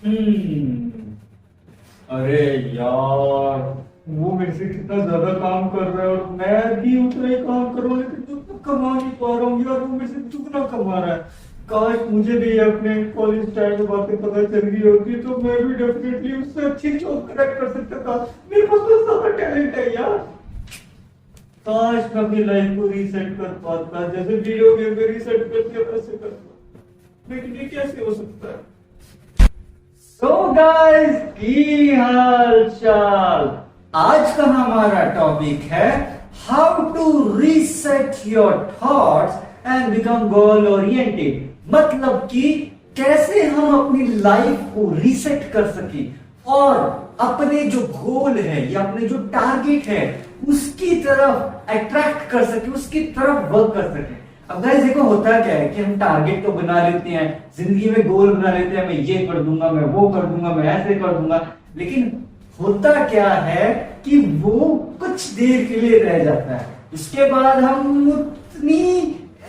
हम्म। अरे यार, वो मेरे से कितना ज्यादा काम कर रहा है और मैं भी उतना ही काम कर रहा हूँ, लेकिन दुगना कमा नहीं पा रहा हूँ यार। वो मेरे से दुगना कमा रहा है। काश मुझे भी अपने कॉलेज टाइम में बातें पता चल गई होती तो मैं भी डेफिनेटली उससे अच्छी जॉब कनेक्ट कर सकता था। मेरे पास तो ज्यादा टैलेंट है यार। काश मैं अपनी लाइफ को रीसेट कर पाता, जैसे वीडियो गेम में रीसेट करके वैसे करता, लेकिन ये कैसे हो सकता है? सो गाइस, की हाल चाल। आज का हमारा टॉपिक है how to reset your thoughts and become goal oriented. मतलब कि कैसे हम अपनी लाइफ को रीसेट कर सके और अपने जो गोल है या अपने जो टारगेट है उसकी तरफ अट्रैक्ट कर सके, उसकी तरफ वर्क कर सके। अब गाइस देखो, होता क्या है कि हम टारगेट तो बना लेते हैं, जिंदगी में गोल बना लेते हैं, मैं ये कर दूंगा, मैं वो कर दूंगा, मैं ऐसे कर दूंगा, लेकिन होता क्या है कि वो कुछ देर के लिए रह जाता है। उसके बाद हम उतनी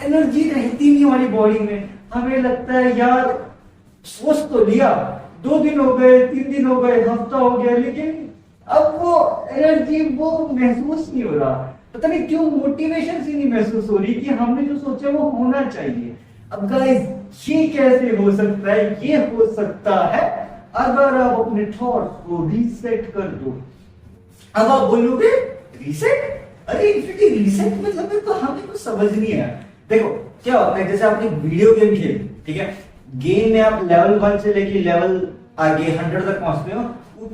एनर्जी रहती नहीं हमारी बॉडी में। हमें लगता है यार सोच तो लिया, 2 दिन हो गए, 3 दिन हो गए, हफ्ता हो गया, लेकिन अब वो एनर्जी वो महसूस नहीं हो रहा। पता नहीं क्यों मोटिवेशन से नहीं महसूस हो रही कि हमने जो सोचा वो होना चाहिए। अब गाइस ये कैसे हो सकता है? ये हो सकता है अगर आप अपने थॉट्स को रीसेट कर दो। अब आप बोलोगे रीसेट? अरे इनफिनिटी रीसेट मतलब है, तो हमें कुछ समझ नहीं आया। देखो क्या होता है, जैसे आपने वीडियो गेम खेली, ठीक है, गेम में आप लेवल 1 से लेके लेवल आगे 100 तक पहुंचते हो।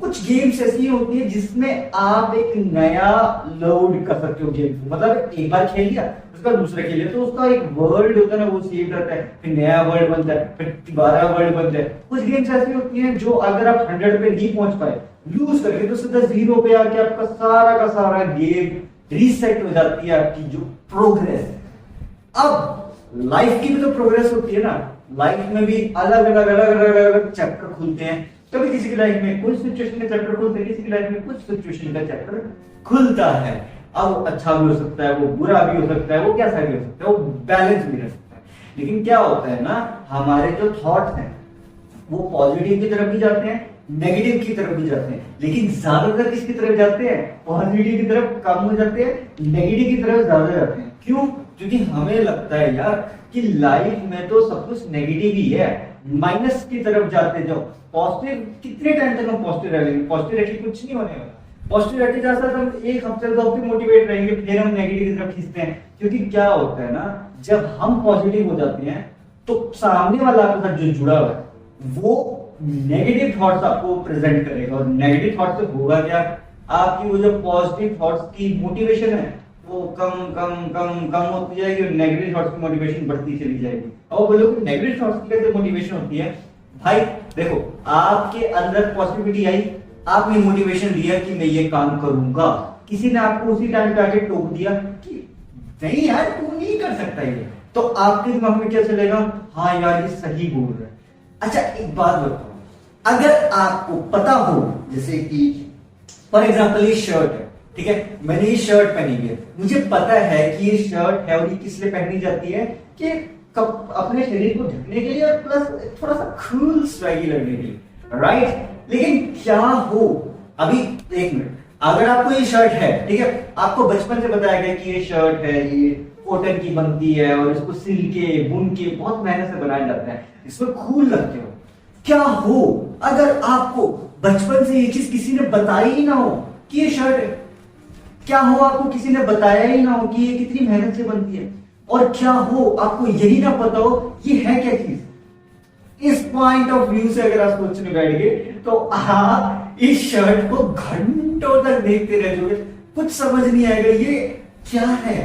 कुछ गेम्स ऐसी होती है जिसमें आप एक नया लोड कर सकते हो गेम को। मतलब एक बार खेल लिया, उसका दूसरा खेल लिया, तो उसका एक वर्ल्ड होता है ना, वो सेव रहता है, फिर नया वर्ल्ड बनता है, फिर दोबारा वर्ल्ड बनता है। कुछ गेम्स ऐसी होती हैं जो अगर आप 100 पे नहीं पहुंच पाए, लूज करके, तो सीधा 0 पे आके आपका सारा का सारा गेम रीसेट हो जाती है, आपकी जो प्रोग्रेस है। अब लाइफ की भी तो प्रोग्रेस होती है ना। लाइफ में भी अलग अलग अलग अलग अलग चैप्टर खुलते हैं। कभी किसी की लाइफ में कुछ सिचुएशन का चैप्टर खुलता है, किसी की लाइफ में कुछ सिचुएशन का चैप्टर खुलता है। अब अच्छा भी हो सकता है, वो बुरा भी हो सकता है, वो कैसा भी हो सकता है, वो बैलेंस भी रह सकता है। लेकिन क्या होता है ना, हमारे जो थॉट्स हैं वो पॉजिटिव की तरफ भी जाते हैं, नेगेटिव की तरफ भी जाते हैं, लेकिन ज्यादातर किसकी तरफ जाते हैं? पॉजिटिव की तरफ कम हो जाते हैं, नेगेटिव की तरफ ज्यादा जाते हैं। क्यों? क्योंकि हमें लगता है यार कि लाइफ में तो सब कुछ नेगेटिव ही है, माइनस की तरफ जाते जाओ। पॉजिटिव कितने टाइम तक हम पॉजिटिव रहेंगे? पॉजिटिव रखिए, कुछ नहीं होने वाला। पॉजिटिव रखिए जैसा हम एक हफ्ते 2 हफ्ते मोटिवेट रहेंगे, फिर हम नेगेटिव की तरफ खींचते हैं। क्योंकि क्या होता है ना, जब हम पॉजिटिव हो जाते हैं तो सामने वाला आपके साथ जो जुड़ा हुआ है वो नेगेटिव थॉट्स आपको प्रेजेंट करेगा, और नेगेटिव थॉट से होगा क्या? आपकी वो जो पॉजिटिव थॉट्स की मोटिवेशन है वो कम कम कम कम होती जाएगी, और नेगेटिव थॉट्स की मोटिवेशन बढ़ती चली जाएगी। और बोलो कि नेगेटिव थॉट्स की कैसे मोटिवेशन होती है? भाई देखो, आपके अंदर पॉजिटिविटी आई, आपने मोटिवेशन लिया कि मैं ये काम करूंगा, किसी ने आपको उसी टाइम पे आके टोक दिया कि नहीं यार तू नहीं कर सकता ये, तो आपके दिमाग में क्या चलेगा? हाँ यार ये सही बोल रहा है। अच्छा एक बात बताओ, अगर आपको पता हो, जैसे कि फॉर एग्जाम्पल ये शर्ट है, ठीक है, मैंने ये शर्ट पहनी है, मुझे पता है कि ये शर्ट है और ये किस लिए पहनी जाती है कि अपने शरीर को ढकने के लिए और प्लस थोड़ा सा कूल स्वैगी लगने के लिए, राइट? लेकिन क्या हो, अभी एक मिनट, अगर आपको ये शर्ट है, ठीक है, आपको बचपन से बताया गया कि ये शर्ट है, ये कॉटन की बनती है और इसको सिल के बुन के बहुत मेहनत से बनाया जाता है, इसमें कूल लगते हो। क्या हो अगर आपको बचपन से ये चीज किसी ने बताई ही ना हो कि ये शर्ट है? क्या हो आपको किसी ने बताया ही ना हो कि ये कितनी मेहनत से बनती है? और क्या हो आपको यही ना पता हो ये है क्या चीज? इस पॉइंट ऑफ व्यू से अगर आप सोचने बैठ गए तो आप इस शर्ट को घंटों तक देखते रह जाओगे, कुछ समझ नहीं आएगा ये क्या है।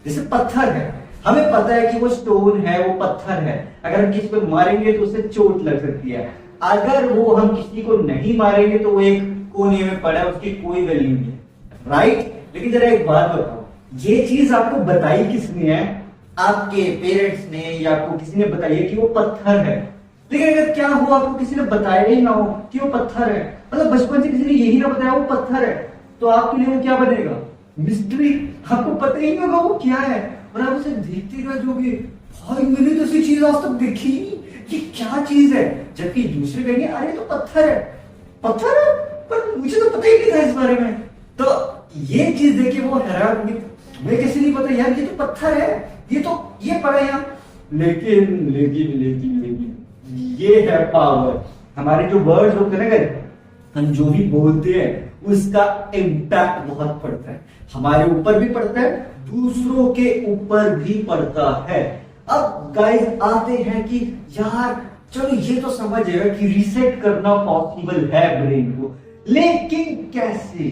जैसे पत्थर है, हमें पता है कि वो स्टोन है, वो पत्थर है, अगर हम किसी को मारेंगे तो उसे चोट लग सकती है। अगर वो हम किसी को नहीं मारेंगे तो वो एक कोने में पड़ा है, उसकी कोई वैल्यू नहीं है, राइट? लेकिन जरा एक बात बताओ, ये चीज आपको बताई किसने है? आपके पेरेंट्स ने या आपको किसी ने बताई है कि वो पत्थर है। लेकिन अगर क्या हुआ आपको किसी ने बताया ही ना हो कि वो पत्थर है, मतलब बचपन से किसी ने यही ना बताया वो पत्थर है, तो आपके लिए वो क्या बनेगा? मिस्ट्री। आपको पता ही नहीं होगा वो क्या है, और आप उसे देखते रह जाओगे, भाई मैंने तो ऐसी चीज आज तक देखी नहीं, ये क्या चीज है? जबकि दूसरे कहेंगे अरे तो पत्थर है, पत्थर है, पर मुझे तो पता ही नहीं था इस बारे में। तो ये चीज देखिए वो हैरान होंगे, तुम्हें कैसे नहीं पता यार, ये तो पत्थर है, ये पड़ा यहाँ। लेकिन लेकिन लेकिन लेकिन ये है पावर। हमारे जो वर्ड्स होते हैं ना, हम जो भी बोलते हैं उसका इम्पैक्ट बहुत पड़ता है, हमारे ऊपर भी पड़ता है, दूसरों के ऊपर भी पड़ता है। अब गाइस आते हैं कि यार चलो ये तो समझ आएगा कि रीसेट करना पॉसिबल है ब्रेन को, लेकिन कैसे?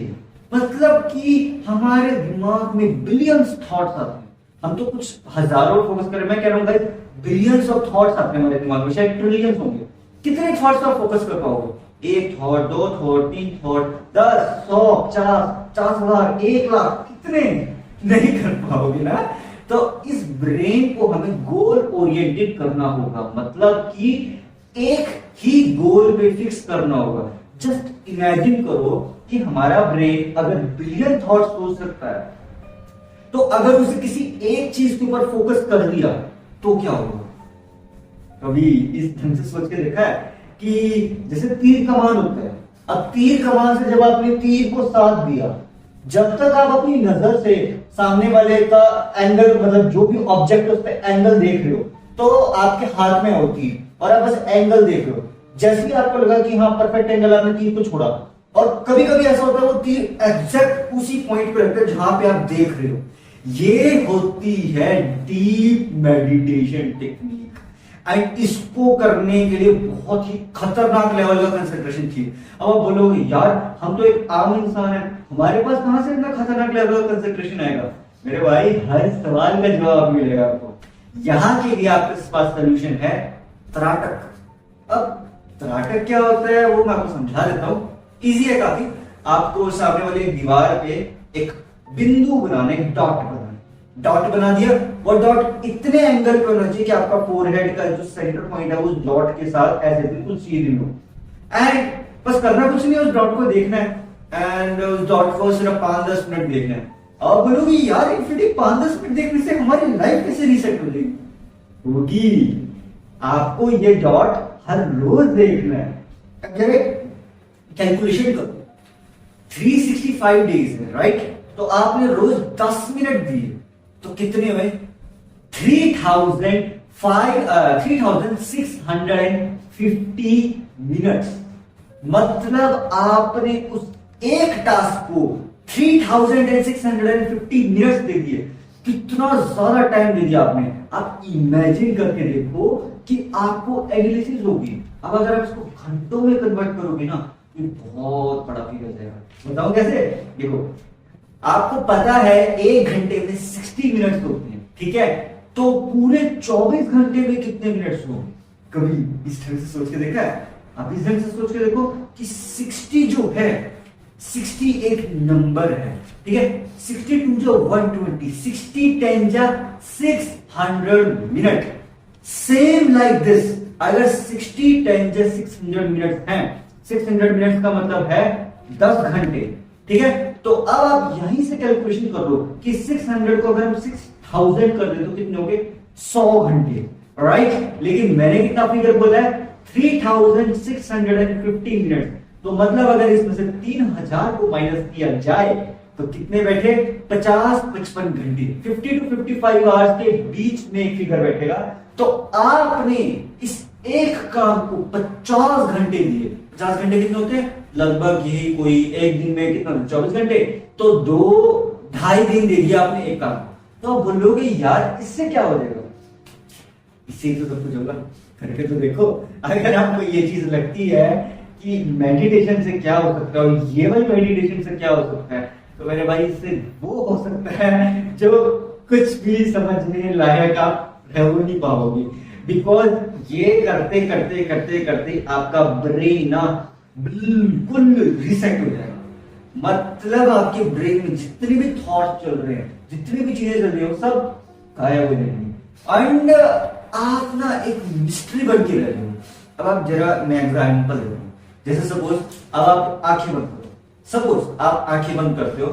मतलब कि हमारे दिमाग में बिलियंस थॉट्स आते हैं, हम तो कुछ हजारों फोकस करें, मैं कह रहा हूं गाइस बिलियंस ऑफ थॉट्स आते हैं हमारे दिमाग में, शायद ट्रिलियंस होंगे। कितने थॉट्स आप फोकस कर पाओगे? 1 थॉट, 2 थॉट, 3 थॉट, 10, 100, 50, 50,000, 1,00,000, कितने नहीं कर पाओगे ना। तो इस ब्रेन को हमें गोल ओरिएंटेड करना होगा, मतलब कि एक ही गोल पे फिक्स करना होगा। जस्ट इमेजिन करो कि हमारा ब्रेन अगर बिलियन थॉट सोच सकता है, तो अगर उसे किसी एक चीज के ऊपर फोकस कर दिया तो क्या होगा? कभी इस ढंग से सोच के देखा है कि जैसे तीर कमान होता है, अब तीर कमान से जब आपने तीर को साथ दिया, जब तक आप अपनी नजर से सामने वाले का एंगल, मतलब जो भी ऑब्जेक्ट है उस पर एंगल देख रहे हो, तो आपके हाथ में होती है और आप बस एंगल देख रहे हो। जैसे ही आपको लगा कि हाँ परफेक्ट एंगल, आपने तीर को छोड़ा, और कभी कभी ऐसा होता है वो तीर एग्जैक्ट उसी पॉइंट पे लगता है जहां पे आप देख रहे हो। ये होती है डीप मेडिटेशन टेक्निक, एंड इसको करने के लिए बहुत ही खतरनाक लेवल का कंसंट्रेशन चाहिए। अब आप बोलोगे यार हम तो एक आम इंसान है, हमारे पास कहां से इतना खतरनाक लेवल का कंसंट्रेशन आएगा? मेरे भाई हर सवाल का जवाब मिलेगा आपको। यहां के लिए आपके पास सोल्यूशन है त्राटक। अब त्राटक क्या होता है वो मैं आपको समझा देता हूं, इजी है काफी। आपको सामने वाली दीवार पे एक बिंदु बनाना, एक डॉट बनाना, डॉट बना दिया, वो डॉट इतने एंगल पे होना चाहिए कि आपका फोरहेड का जो सेंटर पॉइंट है उस डॉट के साथ ऐसे बिल्कुल सीधे हो, एंड बस करना कुछ नहीं, उस डॉट को देखना है, एंड उस डॉट को सिर्फ 5-10 मिनट देखना है। आप बोलोगे यार इनफिनिटी 5-10 मिनट देखने से हमारी लाइफ कैसे रीसेट हो जाएगी? होगी, आपको ये डॉट हर रोज देखना है। अगर कैलकुलेशन करो 365 डेज है राइट, तो आपने रोज 10 मिनट दिए तो कितने हुए? 3650 मिनट्स। मतलब आपने उस एक टास्क को 3650 मिनट्स दे दिए। कितना ज्यादा टाइम दे दिया आपने। आप इमेजिन करके देखो कि आपको एनालिसिस होगी। अब अगर आप इसको घंटों में कन्वर्ट करोगे ना तो बहुत बड़ा फील हो जाएगा। बताओ कैसे? देखो आपको पता है 1 घंटे में 60 मिनट्स होते हैं, ठीक है? तो पूरे 24 घंटे में कितने मिनट्स होंगे? कभी इस ढंग से सोच के देखा है? आप इस ढंग से सोच के देखो कि 60 जो है, 60 एक नंबर है, ठीक है? 62 जो 120, 60 10 जा 600 मिनट। सेम लाइक दिस, अगर 60 10 जा 600 मिनट हैं, 600 मिनट का मतलब है 10 घंटे, ठीक है? तो अब आप यहीं से कैलकुलेशन कर लो कि 600 को अगर हम 6000 कर दे तो कितने हो गए? 100 घंटे, राइट? लेकिन मैंने कितना फिगर बोला है? 3650 मिनट। तो मतलब अगर इसमें से 3000 को माइनस किया जाए तो कितने बैठे? 50-55 घंटे, 50 to 55 आवर्स के बीच में एक फिगर बैठेगा। तो आपने इस एक काम को 50 घंटे दिए। 50 घंटे कितने होते हैं? लगभग यही कोई एक दिन में कितना? 24 घंटे। तो 2-2.5 दिन दे दिया आपने एक काम। तो आप बोलोगे यार इससे क्या हो जाएगा? इससे तो सब कुछ होगा। करके तो देखो। अगर आपको ये चीज लगती है कि मेडिटेशन से क्या हो सकता है और ये वाली मेडिटेशन से क्या हो सकता है, तो मेरे भाई इससे वो हो सकता है जो कुछ भी समझने लायक आप रह नहीं पाओगे। बिकॉज ये करते करते करते करते आपका ब्रेन ना बिल्कुल रिसेट हो जाएगा। मतलब आपके ब्रेन में जितने भी थॉट्स चल रहे हैं, जितनी भी चीजें चल रही हो, सब गायब हो जाएंगी एंड आप ना एक मिस्ट्री बन के रह रहे हो। अब आप जरा मैं एग्जाम्पल देता हूं। जैसे सपोज अब आप आंखें बंद करो, सपोज आप आंखें बंद करते हो,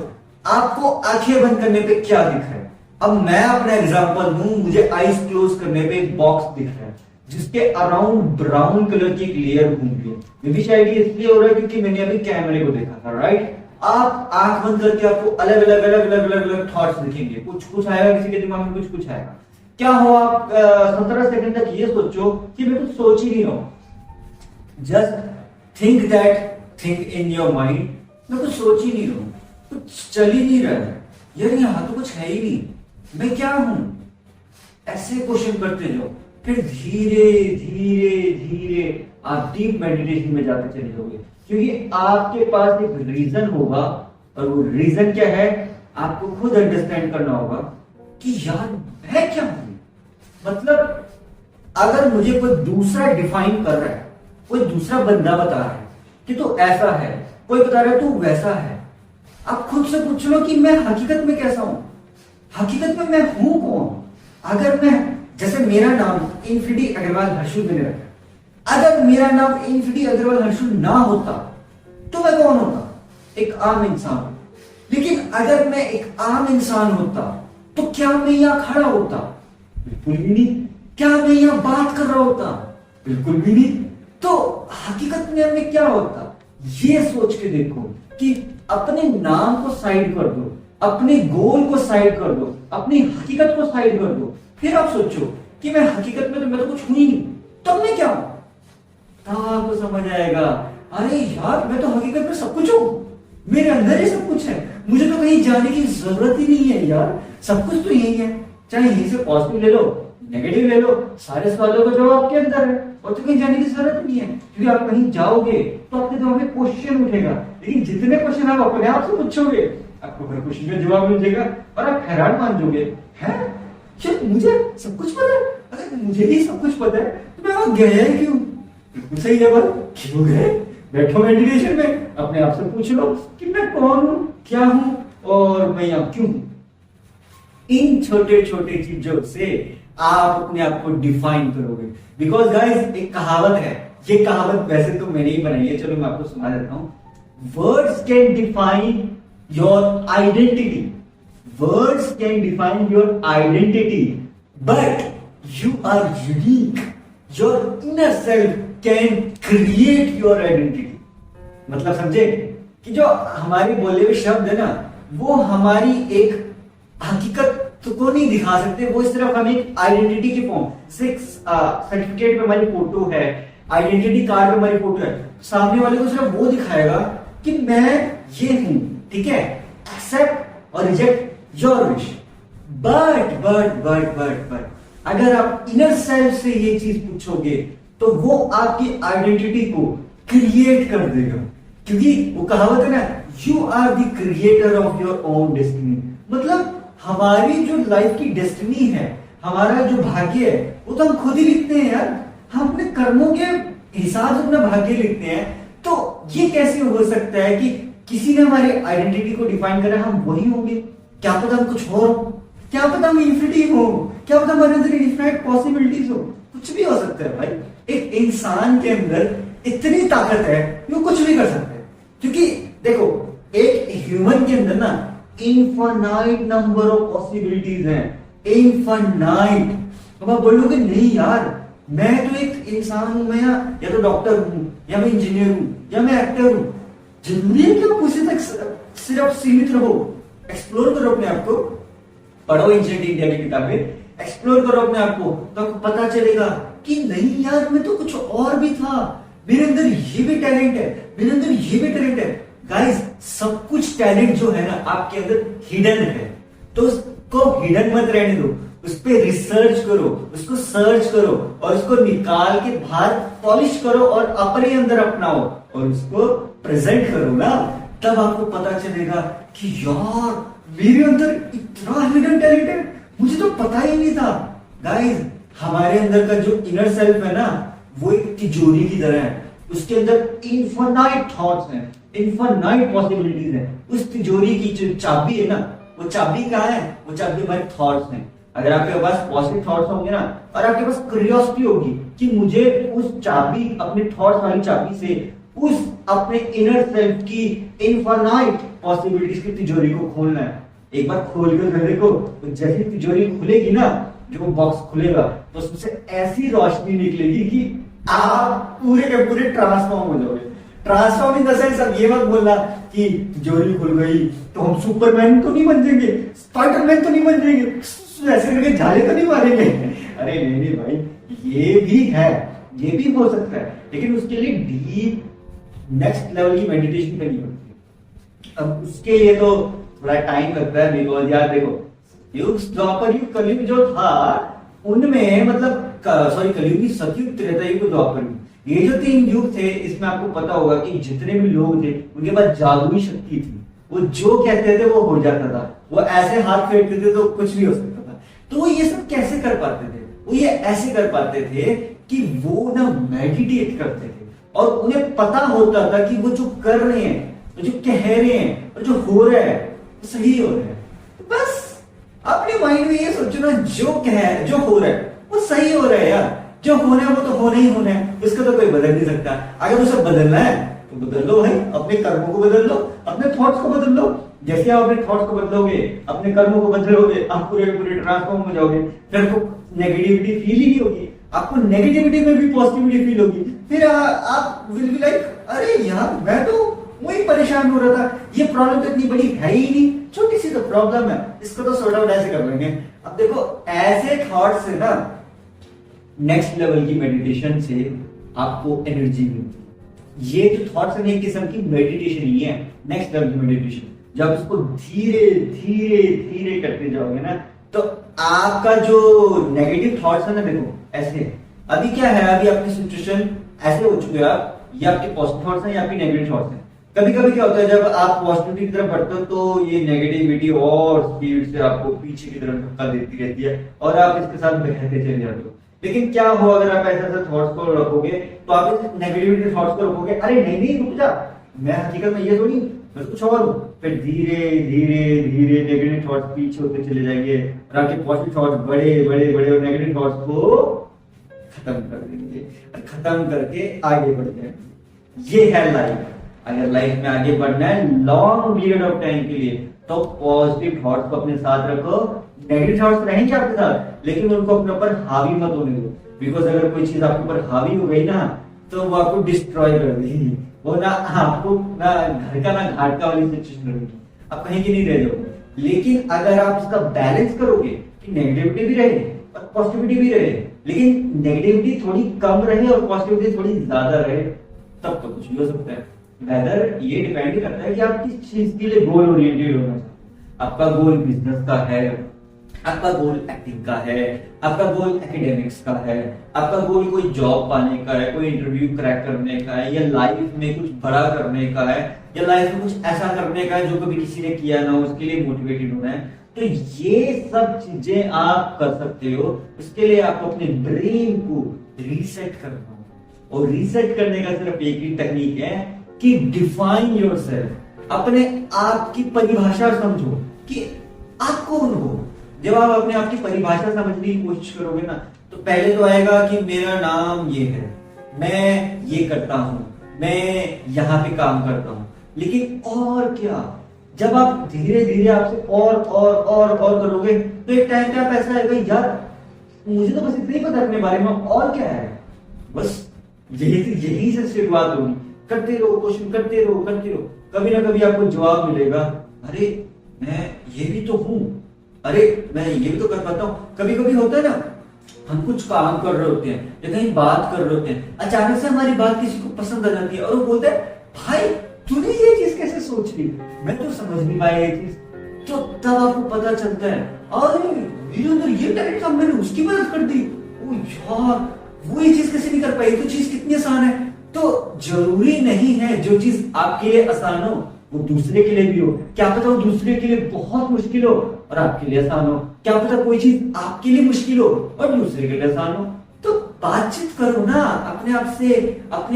आपको आंखें बंद करने पे क्या दिख रहा है? अब मैं अपना एग्जांपल दूं, मुझे आईज क्लोज करने पे एक बॉक्स दिख रहा है। जिसके अराउंड ब्राउन कलर की एक लेयर घूमती है। मे बी शायद ये इसलिए हो रहा है क्योंकि मैंने अभी कैमरे को देखा था, राइट। आप आंख बंद करके आपको अलग अलग अलग अलग अलग अलग थॉट्स दिखेंगे, कुछ कुछ आएगा किसी के दिमाग में, कुछ कुछ आएगा। क्या हो, आप 17 सेकंड तक ये सोचो कि मैं कुछ सोच ही नहीं रहा हूं। Just think that think in your mind, मैं कुछ सोच ही नहीं रहा हूं, कुछ चल ही नहीं रहा है यार, यहाँ तो कुछ है ही नहीं, मैं क्या हूं। ऐसे क्वेश्चन करते जाओ, फिर धीरे धीरे धीरे आप डीप मेडिटेशन में जाते चले जाओगे, क्योंकि आपके पास एक रीजन होगा, और वो रीजन क्या है आपको खुद अंडरस्टैंड करना होगा कि यार मैं क्या हूं। मतलब अगर मुझे कोई दूसरा डिफाइन कर रहा है, कोई दूसरा बंदा बता रहा है कि तू ऐसा है, कोई बता रहा है तू वैसा है, आप खुद से पूछ लो कि मैं हकीकत में कैसा हूं, हकीकत में मैं हूं कौन। अगर मैं, जैसे मेरा नाम इनफिडी अग्रवाल हर्षुल मैंने रखा, अगर मेरा नाम इनफिडी अग्रवाल हर्षुल ना होता तो मैं कौन होता, एक आम इंसान। लेकिन अगर मैं एक आम इंसान होता तो क्या मैं यहां खड़ा होता, बिल्कुल भी नहीं। क्या मैं यहां बात कर रहा होता, बिल्कुल भी नहीं। तो हकीकत में मैं क्या होता, ये सोच के देखो कि अपने नाम को साइड कर दो, अपने गोल को साइड कर दो, अपनी हकीकत को साइड कर दो, फिर आप सोचो कि मैं हकीकत में तो मैं तो कुछ हूं ही नहीं, तब मैं क्या हूं। तब आपको समझ आएगा, अरे यार मैं तो हकीकत में सब कुछ हूं, मेरे अंदर ही सब कुछ है, मुझे तो कहीं जाने की जरूरत ही नहीं है यार, सब कुछ तो यही है। चाहे यहीं से पॉजिटिव ले लो, नेगेटिव ले लो, सारे सवालों का जवाब आपके अंदर है, और तो कहीं जाने की जरूरत नहीं है। क्योंकि आप कहीं जाओगे तो आपके दिमाग में क्वेश्चन उठेगा, लेकिन जितने क्वेश्चन आप अपने आप से पूछोगे आपको हर क्वेश्चन का जवाब मिल जाएगा, और आप हैरान मान जाओगे, है मुझे सब कुछ पता है। अगर मुझे ही सब कुछ पता है तो मैं वहां गया ही क्यों। बिल्कुल सही है, क्यों गए। बैठो मेडिटेशन में, अपने आप से पूछ लो कि मैं कौन हूं, क्या हूं, और मैं यहां क्यों हूं। इन छोटे छोटे चीजों से आप अपने आप को डिफाइन करोगे। बिकॉज गाइस एक कहावत है, ये कहावत वैसे तो मैंने ही बनाई है, चलो मैं आपको सुना देता हूं। Words can define your identity, words can define your identity, but you are unique. Your inner self can create your identity. मतलब समझे कि जो हमारे बोले हुए शब्द है ना, वो हमारी एक हकीकत को नहीं दिखा सकते, वो सिर्फ हमें एक आइडेंटिटी की फॉर्म, सर्टिफिकेट पे हमारी फोटो है, आइडेंटिटी कार्ड पे हमारी फोटो है, सामने वाले को सिर्फ वो दिखाएगा कि मैं ये हूं, ठीक है। एक्सेप्ट और रिजेक्ट योर विश। बट अगर आप इनर सेल्फ से ये चीज पूछोगे तो वो आपकी आइडेंटिटी को क्रिएट कर देगा, क्योंकि वो कहावत है ना, you are the creator of your own destiny. मतलब हमारी जो लाइफ की डेस्टिनी है, हमारा जो भाग्य है, वो तो हम खुद ही लिखते हैं यार। हम अपने कर्मों के हिसाब से अपना भाग्य लिखते हैं। तो ये कैसे हो सकता है कि किसी ने हमारी आइडेंटिटी को डिफाइन करा, हम वही होंगे? क्या पता हम कुछ और हो, क्या पता हम इन्फिनिटी हो, क्या पता हमारे अंदर इनफिनिट पॉसिबिलिटीज हो, कुछ भी हो सकता है भाई। एक इंसान के अंदर इतनी ताकत है कि वो कुछ भी कर सकता है। क्योंकि देखो, एक ह्यूमन के अंदर ना इनफाइनाइट नंबर ऑफ पॉसिबिलिटीज हैं, इनफाइनाइट। अब आप बोलोगे नहीं यार, मैं तो एक इंसान हूं, मैं या तो डॉक्टर हूं, या मैं इंजीनियर हूं, या मैं एक्टर हूं। जरूरी है कि आप उसी तक सिर्फ सीमित रहो? एक्सप्लोर करो अपने आप को, पढ़ो एंशिएंट इंडिया की किताबें, एक्सप्लोर करो अपने आप को, तो आपको पता चलेगा कि नहीं यार, मैं तो कुछ और भी था, मेरे अंदर ये भी टैलेंट है, मेरे अंदर ये भी टैलेंट है। गाइस, सब कुछ टैलेंट जो है ना आपके अंदर हिडन है, तो उसको हिडन मत रहने दो, उस पर रिसर्च करो, उसको सर्च करो, और उसको निकाल के बाहर पॉलिश करो और अपने अंदर अपनाओ, और उसको प्रेजेंट करो ना, तब आपको पता चलेगा कि यार मेरे अंदर इतना हिडन टैलेंट है, मुझे तो पता ही नहीं था। गाइस, हमारे अंदर का जो इनर सेल्फ है ना, वो एक तिजोरी की तरह है, उसके अंदर इनफाइनाइट थॉट्स हैं, इनफाइनाइट पॉसिबिलिटीज हैं। उस तिजोरी की जो चाबी है ना, वो चाबी कहाँ है? वो चाबी हमारे थॉट्स हैं। अगर आपके पास पॉजिटिव थॉट्स होंगे ना, और आपके पास क्यूरियोसिटी होगी कि मुझे उस चाबी, अपने थॉट्स वाली चाबी से उस अपने इनर सेल्फ की इनफाइनाइट पॉसिबिलिटीज की तिजोरी को खोलना है। एक बार खोल के देखो, तो जैसे तिजोरी खुलेगी ना, जो वो बॉक्स खुलेगा तो उसमें से ऐसी रोशनी निकलेगी कि आप पूरे के पूरे ट्रांसफॉर्म हो जाओगे। ट्रांसफॉर्म इन द सेंस, अब ये मत बोलना कि तिजोरी खुल गई तो हम सुपरमैन तो नहीं बन जाएंगे, स्पाइडरमैन तो नहीं बन जाएंगे, ऐसे करके झाले तो नहीं मारेंगे। अरे नहीं नहीं भाई, ये भी है, ये भी हो सकता है, लेकिन उसके लिए डीप नेक्स्ट लेवल की मेडिटेशन करनी पड़ती है। अब उसके लिए तो थोड़ा टाइम लगता है, बिकॉज यार देखो युग द्वापर युग कलयुग जो था उनमें मतलब सॉरी कलयुग की सतयुग त्रेता युग द्वापर युग, ये जो 3 युग थे इसमें आपको पता होगा कि जितने भी लोग थे उनके पास जादुई शक्ति थी। वो जो कहते थे वो हो जाता था, वो ऐसे हाथ फेरते थे तो कुछ भी हो सकता था। तो वो ये सब कैसे कर पाते थे? वो ये ऐसे कर पाते थे कि वो ना मेडिटेट करते थे और उन्हें पता होता था कि वो जो कर रहे हैं, जो कह रहे हैं और जो हो रहा है वो सही हो रहा है। तो बस अपने माइंड में ये सोचो ना, जो जो हो रहा है वो सही हो रहा है यार, जो होना है वो तो होना ही होना है, इसका तो कोई बदल नहीं सकता। अगर उसे बदलना है तो बदल लो भाई, अपने कर्मों को बदल लो, अपने थॉट्स को बदल लो। जैसे आप अपने थॉट्स को बदलोगे, अपने कर्मों को बदलोगे, आप पूरे पूरे ट्रांसफॉर्म हो जाओगे। फिर आपको नेगेटिविटी फील ही नहीं होगी, आपको नेगेटिविटी में भी पॉजिटिविटी फील होगी। फिर आप विल बी लाइक, अरे यार मैं तो वही परेशान हो रहा था, ये प्रॉब्लम तो इतनी बड़ी है ही नहीं, छोटी सी तो प्रॉब्लम है, इसको तो सॉर्ट आउट ऐसे कर लेंगे। अब देखो ऐसे थॉट से ना नेक्स्ट लेवल की मेडिटेशन से आपको एनर्जी मिलती है। ये जो थॉट्स है एक किस्म की मेडिटेशन ही है, नेक्स्ट लेवल की मेडिटेशन। जब इसको धीरे धीरे धीरे करते जाओगे ना तो आपका जो नेगेटिव थॉट्स है ना, देखो ऐसे अभी क्या है, अभी आपकी सिचुएशन ऐसे हो चुके हैं आप, ये आपके पॉजिटिव थॉट्स हैं या आपकी नेगेटिव थॉट्स हैं। कभी कभी क्या होता है जब आप पॉजिटिविटी की तरफ बढ़ते हो तो ये नेगेटिविटी और स्पीड से आपको पीछे की तरफ धक्का देती रहती है और आप इसके साथ बहते चले जाते हो। लेकिन क्या हो अगर आप ऐसे थॉट्स को रखोगे तो आप इस नेगेटिविटी थॉट्स को रखोगे, अरे नहीं नहीं रुक जा, मैं हकीकत में ये थोड़ी, मैं कुछ और हूं। फिर धीरे धीरे धीरे नेगेटिव थॉट्स पीछे होते चले जाएंगे और आपके पॉजिटिव थॉट्स बड़े बड़े बड़े और नेगेटिव थॉट्स को खत्म कर देंगे और खत्म करके आगे बढ़ जाएंगे। ये है लाइफ। अगर लाइफ में आगे बढ़ना है लॉन्ग पीरियड ऑफ टाइम के लिए तो पॉजिटिव थॉट्स को अपने साथ रखो। नेगेटिव थॉट्स रहेंगे आपके साथ, लेकिन उनको अपने ऊपर हावी मत होने दो, बिकॉज अगर कोई चीज आपके ऊपर हावी हो गई ना तो वो आपको डिस्ट्रॉय कर देगी। वो ना आपको ना घर का ना घाट का वाली सिचुएशन रहेगी, आप कहीं की नहीं रह जाओगे। लेकिन अगर आप इसका बैलेंस करोगे कि नेगेटिविटी भी रहे और पॉजिटिविटी भी रहे, लेकिन नेगेटिविटी थोड़ी कम रहे और पॉजिटिविटी थोड़ी ज्यादा रहे, तब तो कुछ भी हो सकता है। वेदर ये डिपेंड करता है कि आप किस चीज के लिए गोल ओरिएंटेड होना चाहते हैं। आपका गोल बिजनेस का है, आपका गोल एक्टिंग का है, आपका गोल एकेडमिक्स का है, आपका गोल कोई जॉब पाने का है, कोई इंटरव्यू क्रैक करने का है, या लाइफ में कुछ बड़ा करने का है, या लाइफ में कुछ ऐसा करने का है जो कभी किसी ने किया ना हो, उसके लिए मोटिवेटेड होना है। तो ये सब चीजें आप कर सकते हो। उसके लिए आपको अपने ब्रेन को रीसेट करना हो, और रीसेट करने का सिर्फ एक ही टेक्निक है कि डिफाइन योरसेल्फ। अपने आप की परिभाषा समझो कि आप कौन हो। जब आप अपने आप की परिभाषा समझने की कोशिश करोगे ना तो पहले तो आएगा कि मेरा नाम ये है, मैं ये करता हूं, मैं यहाँ पे काम करता हूं। लेकिन और क्या, जब आप धीरे धीरे आपसे और करोगे तो एक टाइम पे आप ऐसा आएगा, यार मुझे तो बस इतना ही पता है अपने बारे में, और क्या है। बस यही से शुरुआत होगी। करते रहो, क्वेश्चन करते रहो। कभी ना कभी आपको जवाब मिलेगा, अरे मैं ये भी तो हूं, अरे मैं ये भी तो कर पाता हूँ। कभी कभी होता है ना, हम कुछ काम कर रहे होते हैं या कहीं बात कर रहे होते हैं, अचानक से हमारी बात किसी को पसंद आ जाती है और वो बोलता है, भाई तूने ये चीज कैसे सोच ली, मैं तो समझ नहीं पाया ये चीज। तो तब आपको पता चलता है, अरे मेरे अंदर ये टैलेंट था, मैंने उसकी मदद कर दी। ओ यार, वो ये चीज कैसे नहीं कर पाई, तो चीज कितनी आसान है। तो जरूरी नहीं है जो चीज आपके लिए आसान हो वो दूसरे के लिए भी हो। क्या पता वो दूसरे के लिए बहुत मुश्किल हो और आपके लिए आसान हो। क्या पता कोई चीज आपके लिए मुश्किल हो और दूसरे के लिए आसान हो। तो बातचीत करो ना अपने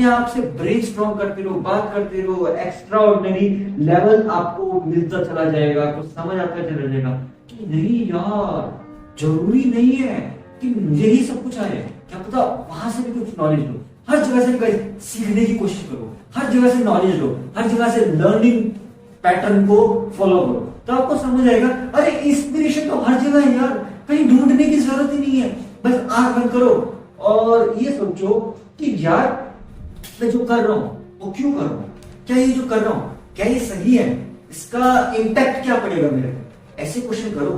आप से ब्रेनस्टॉर्म करते रहो, बात करते रहो। एक्स्ट्रा ऑर्डिनरी लेवल आपको मिलता चला जाएगा, आपको समझ आता चला जाएगा कि नहीं यार, जरूरी नहीं है कि मुझे ही सब कुछ आए। क्या पता वहां से भी कुछ नॉलेज लो। हर जगह से सीखने की कोशिश करो, हर जगह से नॉलेज लो, हर जगह से लर्निंग पैटर्न को फॉलो करो, तो आपको समझ आएगा, अरे इंस्पिरेशन तो हर जगह है यार। कहीं ढूंढने की जरूरत ही नहीं है। बस आंख बंद करो और ये सोचो कि यार मैं जो कर रहा हूं वो क्यों कर रहा हूं, क्या ये जो कर रहा हूं क्या ये सही है, इसका इम्पैक्ट क्या पड़ेगा मेरे पे, ऐसे क्वेश्चन करो।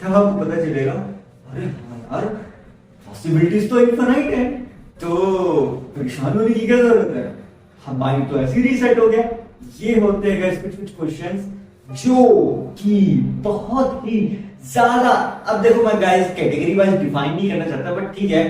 तब आपको पता चलेगा अरे यार पॉसिबिलिटीज तो इनफाइनाइट है, तो परेशान होने की क्या जरूरत है, हमारी तो ऐसे रीसेट हो गया। ये होते हैं गाइस कुछ क्वेश्चंस जो कि बहुत ही ज्यादा, अब देखो मैं गाइस कैटेगरी वाइज डिफाइन नहीं करना चाहता, बट ठीक है,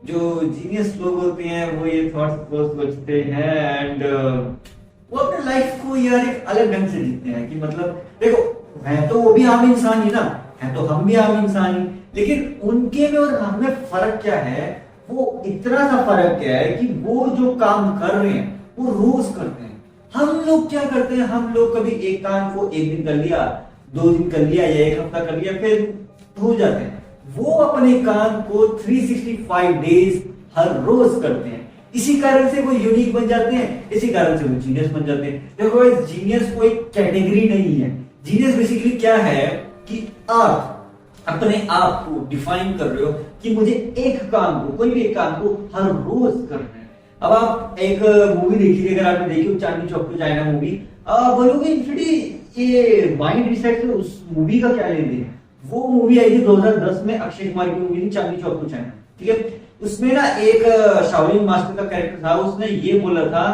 जो जीनियस लोग होते हैं वो ये थॉट्स सोचते हैं एंड वो अपने लाइफ को यार एक अलग ढंग से जीते हैं। कि मतलब देखो है तो वो भी आम इंसान ही ना, है तो हम भी आम इंसान ही, लेकिन उनके में और हम में फर्क क्या है, वो इतना सा फर्क क्या है कि वो जो काम कर रहे हैं वो रोज करते हैं। हम लोग क्या करते हैं, हम लोग कभी एक काम को एक दिन कर लिया, 2 दिन कर लिया या एक हफ्ता कर लिया, फिर भूल जाते हैं। वो अपने काम को 365 डेज हर रोज करते हैं। इसी कारण से वो यूनिक बन जाते हैं, इसी कारण से वो जीनियस बन जाते हैं। देखो जीनियस कोई कैटेगरी नहीं है। जीनियस बेसिकली क्या है कि आप अपने आप को डिफाइन कर रहे हो कि मुझे एक काम को, कोई भी एक काम को हर रोज करना है। अब आप एक मूवी देखिए, अगर आपने देखी हो Chandni Chowk to China movie, बोलोगे ये माइंड रिसेट से उस मूवी का क्या लेने देन। वो मूवी आई थी 2010 में, अक्षय कुमार की मूवी थी चांदनी चौक टू चाइना, ठीक है। उसमें ना एक शाओलिन मास्टर का कैरेक्टर था, उसने ये बोला था,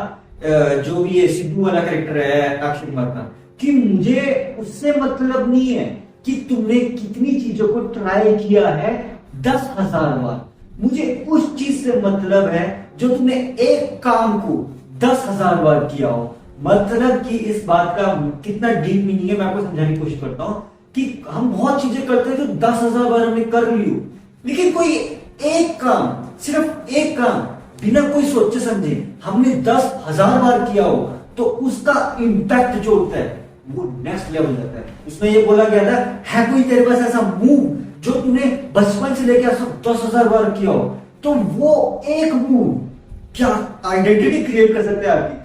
जो भी ये सिद्धू वाला कैरेक्टर है अक्षय कुमार का, कि मुझे उससे मतलब नहीं है कि तुमने कितनी चीजों को ट्राई किया है 10,000 बार, मुझे उस चीज से मतलब है जो तुमने एक काम को 10,000 बार किया हो। मतलब कि इस बात का कितना डीप मीनिंग है मैं आपको समझाने की कोशिश करता हूं कि हम बहुत चीजें करते हैं जो 10,000 बार हमने कर ली हो, लेकिन कोई एक काम, सिर्फ एक काम बिना कोई सोचे समझे हमने 10,000 बार किया हो, तो उसका इंपैक्ट जो होता है वो नेक्स्ट लेवल जाता है। उसमें ये बोला गया था, है कोई तेरे पास ऐसा मूव जो तूने बचपन से लेकर 10,000 बार किया हो, तो वो एक मूव क्या आइडेंटिटी क्रिएट कर सकते हैं आपकी,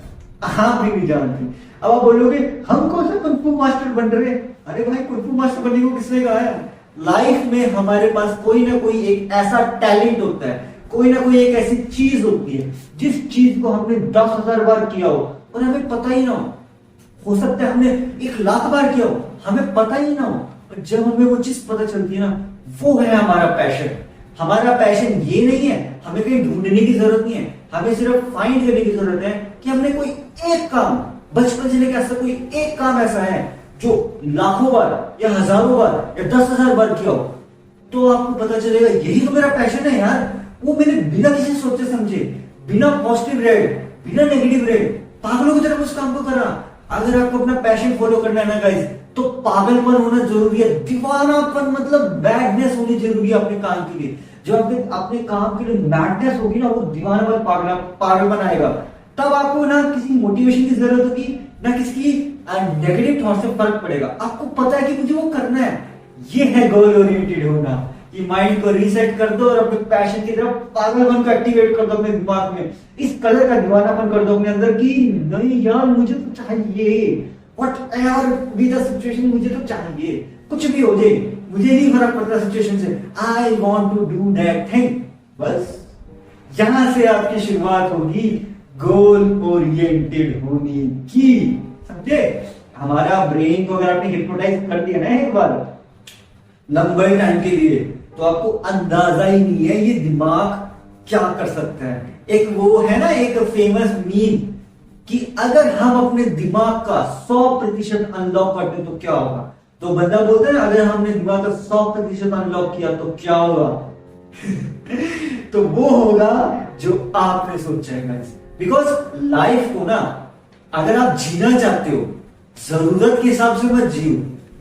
आप भी नहीं जानते। अब आप बोलोगे हम कौन सा कुंफू मास्टर बन रहे हैं, अरे भाई कुंफू मास्टर बनने को किसने कहा है। लाइफ में हमारे पास कोई ना कोई एक ऐसा टैलेंट होता है, कोई ना कोई एक ऐसी चीज होती है जिस चीज को हमने 10,000 बार किया हो और हमें पता ही ना हो सकता है हमने 1,00,000 बार किया हो, हमें पता ही ना हो, और जब हमें वो चीज पता चलती है ना, वो है हमारा पैशन। हमारा पैशन ये नहीं है, हमें कहीं ढूंढने की जरूरत नहीं है, हमें सिर्फ फाइंड करने की जरूरत है कि हमने कोई एक काम बचपन से लेकर ऐसा कोई एक काम ऐसा है जो लाखों बार या हजारों बार या 10,000 बार किया हो, तो आपको पता चलेगा यही तो मेरा पैशन है यार। वो मैंने बिना किसी सोचे समझे, बिना पॉजिटिव रेड, बिना नेगेटिव रेड, पागलों की तरफ उस काम को कर रहा। अगर आपको अपना पैशन फॉलो करना है ना गाइस, तो पागलपन होना जरूरी है, दीवानापन मतलब मैडनेस होनी जरूरी है अपने काम के लिए। जब अपने काम के लिए मैडनेस होगी ना, वो दीवानापन पागलपन आएगा, तब आपको ना किसी मोटिवेशन की जरूरत होगी, ना किसी नेगेटिव थॉट से फर्क पड़ेगा। आपको पता है कि मुझे वो करना है। ये है गोल ओरिएंटेड होना, कि माइंड को रीसेट कर दो और अपने पैशन की तरफ पागलपन को एक्टिवेट कर दो अपने दिमाग में, इस कलर का दीवानापन कर दो अपने अंदर कि नहीं यार मुझे तो चाहिए, व्हाट यार बी द सिचुएशन, मुझे तो चाहिए, कुछ भी हो जाए मुझे नहीं फर्क पड़ता सिचुएशन से, I want to do that thing. बस यहां से आपकी शुरुआत होगी गोल ओरिएंटेड होने की, समझे। हमारा ब्रेन को अगर आपने हिप्नोटाइज कर दिया ना एक बार लंबे टाइम के लिए, तो आपको अंदाजा ही नहीं है ये दिमाग क्या कर सकता है। एक वो है ना एक फेमस मीम कि अगर हम अपने दिमाग का 100% अनलॉक करते तो क्या होगा, तो बंदा बोलता है ना अगर हमने दिमाग का 100% अनलॉक किया तो क्या होगा तो वो होगा जो आपने सोचा है। बिकॉज लाइफ को ना अगर आप जीना चाहते हो जरूरत के हिसाब से मत जियो।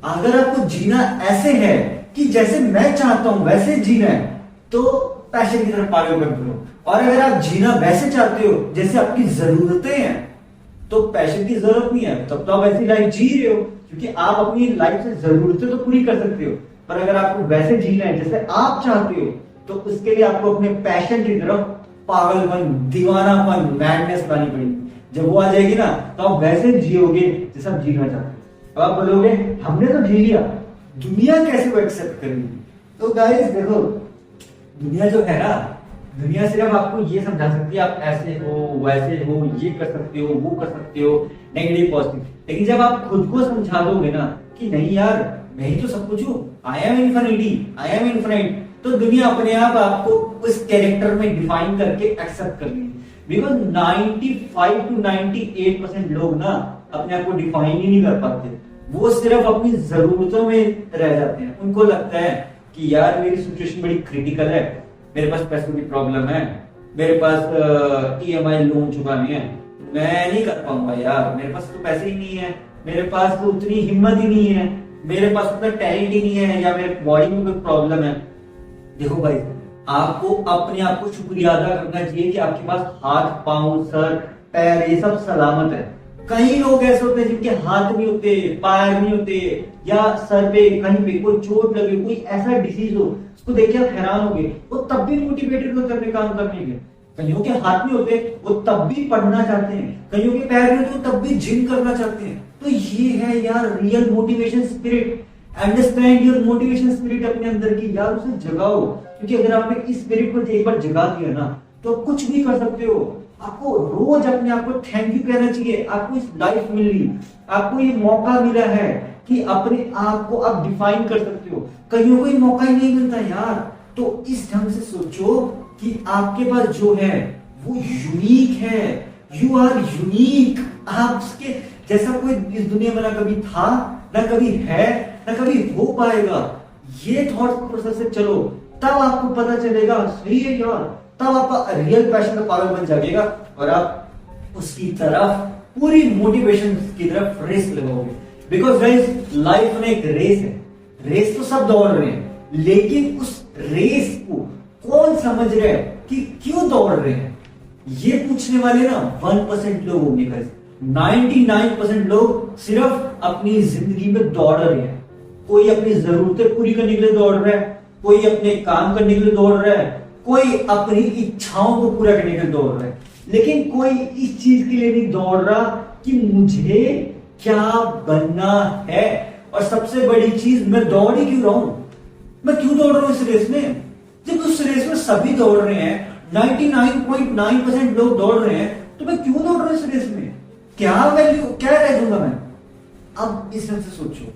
अगर आपको जीना ऐसे है कि जैसे मैं चाहता हूं वैसे जीना है, तो पैशन की तरफ पागलपन करो। और अगर आप जीना वैसे चाहते हो जैसे आपकी जरूरतें हैं, तो पैशन की जरूरत नहीं है, तब तो आप ऐसी लाइफ जी रहे हो, क्योंकि आप अपनी लाइफ से जरूरतें तो पूरी कर सकते हो। पर अगर आपको वैसे जीना है जैसे आप चाहते हो, तो उसके लिए आपको अपने पैशन की तरफ पागलपन, दीवानापन, मैडनेस लानी पड़ेगी। जब वो आ जाएगी ना, तो आप वैसे जियोगे जैसा आप जीना चाहते हो। अब आप बोलोगे हमने तो जी लिया, दुनिया कैसे वो एक्सेप्ट करेगी। तो गाइस देखो, दुनिया जो है ना, दुनिया सिर्फ आपको ये समझा सकती है आप ऐसे हो वैसे हो, ये कर सकते हो वो कर सकते हो, नेगेटिव पॉजिटिव। लेकिन जब आप खुद को समझा दोगे ना कि नहीं यार मैं ही तो सब कुछ हूँ, I am infinity, I am infinite, तो दुनिया अपने आप आपको उस कैरेक्टर में डिफाइन करके एक्सेप्ट कर लेगी। बिकॉज 95 to 98% लोग ना अपने आप को डिफाइन ही नहीं कर पाते, वो सिर्फ अपनी जरूरतों में रह जाते हैं। उनको लगता है कि यार मेरी सिचुएशन बड़ी क्रिटिकल है, मेरे पास पैसों की प्रॉब्लम है, मेरे पास ईएमआई लोन चुकानी है, मैं नहीं कर पाऊंगा यार, मेरे पास तो पैसे ही नहीं है, मेरे पास तो उतनी हिम्मत ही नहीं है, मेरे पास उतना टैलेंट ही नहीं है, या मेरे बॉडी में कोई प्रॉब्लम है। देखो भाई, आपको अपने आप को शुक्रिया अदा करना चाहिए कि आपके पास हाथ, पांव, सर, पैर ये सब सलामत है। कई लोग ऐसे होते हैं जिनके हाथ नहीं होते, पैर नहीं होते, या सर पे कहीं पे कोई चोट लगे, कोई ऐसा डिसीज हो, उसको देख के आप हैरान होंगे, वो तब भी मोटिवेटेड होते अपने काम करने के। कईयों के हाथ नहीं होते, वो तब भी पढ़ना चाहते हैं, कईयों के पैर नहीं होते, तब भी जिम करना चाहते हैं। तो ये है यार real motivation spirit. Understand your motivation spirit अपने अंदर की, यार उसे जगाओ, क्योंकि अगर आपने इस स्पिरिट को एक बार जगा दिया ना तो कुछ भी कर सकते हो। आपको रोज अपने आप को थैंक यू कहना चाहिए, आपको इस लाइफ मिली, आपको ये मौका मिला है कि अपने आप को आप डिफाइन कर सकते हो। कईयों को ये मौका ही नहीं मिलता यार। तो इस ढंग से सोचो कि आपके पास जो है वो यूनिक है, यू आर यूनिक। आपके जैसा कोई इस दुनिया में ना कभी था, ना कभी है, ना कभी हो पाएगा। ये थॉट प्रोसेस से चलो, तब आपको पता चलेगा सही है यार, तब आपका रियल पैशन का पागल बन जाएगा और आप उसकी तरफ पूरी मोटिवेशन की तरफ रेस लगाओगे। बिकॉज गाइस लाइफ में एक रेस है, रेस तो सब दौड़ रहे हैं, लेकिन उस रेस को कौन समझ रहा है कि क्यों दौड़ रहे हैं, ये पूछने वाले ना 1% लोग होंगे गाइस। 99% लोग सिर्फ अपनी जिंदगी में दौड़ रहे हैं। कोई अपनी जरूरतें पूरी करने के लिए दौड़ रहा है, कोई अपने काम करने के लिए दौड़ रहा है, कोई अपनी इच्छाओं को पूरा करने के लिए दौड़ रहा है, लेकिन कोई इस चीज के लिए नहीं दौड़ रहा कि मुझे क्या बनना है। और सबसे बड़ी चीज, मैं दौड़ ही क्यों रहा हूं, मैं क्यों दौड़ रहा हूं इस रेस में, जब उस रेस में सभी दौड़ रहे हैं, 99.9% लोग दौड़ रहे हैं, तो मैं क्यों दौड़ रहा हूं इस रेस में, क्या वैल्यू, क्या रह जाऊंगा मैं। अब इस तरह से सोचो,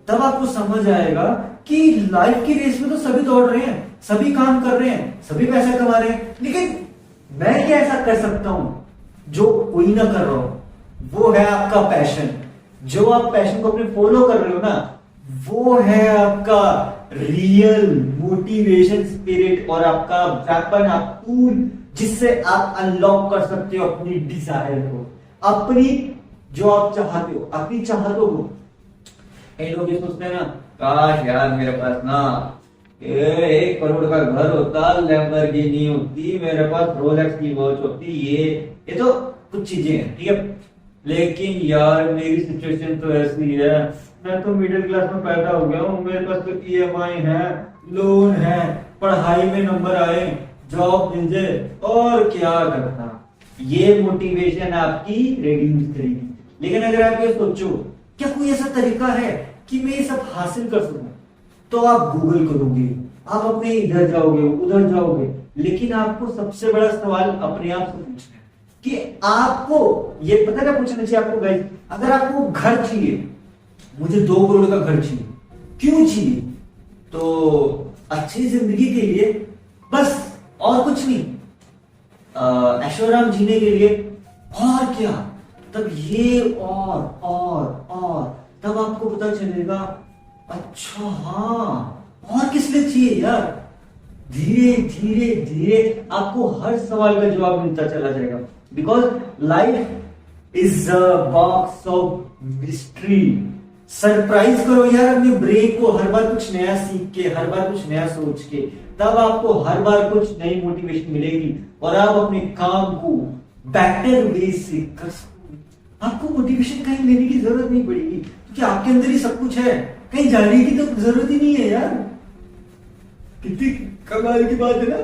तब आपको समझ आएगा कि लाइफ की रेस में तो सभी दौड़ रहे हैं, सभी काम कर रहे हैं, सभी पैसा कमा रहे हैं, लेकिन मैं क्या ऐसा कर सकता हूं जो कोई ना कर रहा हो। वो है आपका पैशन। जो आप पैशन को अपने फॉलो कर रहे हो ना, वो है आपका रियल मोटिवेशन स्पिरिट और आपका वेपन, आप टूल, जिससे आप अनलॉक कर सकते हो अपनी डिजायर को, अपनी जो आप चाहते हो, अपनी चाहतों को। कई लोग ये सोचते हैं ना, काश यार मेरे पास ना 1 करोड़ का घर होता, लैम्बोर्गिनी होती, मेरे पास रोलेक्स की वॉच होती, ये तो कुछ चीजें हैं, ठीक है, लेकिन यार मेरी सिचुएशन तो ऐसी है, मैं तो मिडिल क्लास में पैदा हो गया हूँ, मेरे पास तो ईएमआई है, लोन है, पढ़ाई में नंबर आए, जॉब मिल जाए, और क्या करना। ये मोटिवेशन आपकी रिड्यूस करेगी। लेकिन अगर आप ये सोचो क्या कोई ऐसा तरीका है कि मैं ये सब हासिल कर सकूं, तो आप गूगल करोगे, आप अपने इधर जाओगे, उधर जाओगे, लेकिन आपको सबसे बड़ा सवाल अपने आप से पूछना है कि आपको ये पता क्या पूछना चाहिए आपको गाइस। अगर आपको घर चाहिए, मुझे 2 करोड़ का घर चाहिए, क्यों चाहिए, तो अच्छी जिंदगी के लिए, बस और कुछ नहीं, ऐशोआराम जीने के लिए, और क्या। तब ये और तब आपको पता चलेगा, अच्छा हाँ, और किस लिए चाहिए यार। धीरे धीरे धीरे आपको हर सवाल का जवाब मिलता चला जाएगा। Because life is a box of mystery. Surprise करो यार अपने ब्रेन को, हर बार कुछ नया सीख के, हर बार कुछ नया सोच के, तब आपको हर बार कुछ नई मोटिवेशन मिलेगी और आप अपने काम को बेटर वे से कर सकते। आपको मोटिवेशन कहीं लेने की जरूरत नहीं पड़ेगी, क्योंकि आपके अंदर ही सब कुछ है, कहीं जाने की तो जरूरत ही नहीं है यार। कितनी कमाल की बात है ना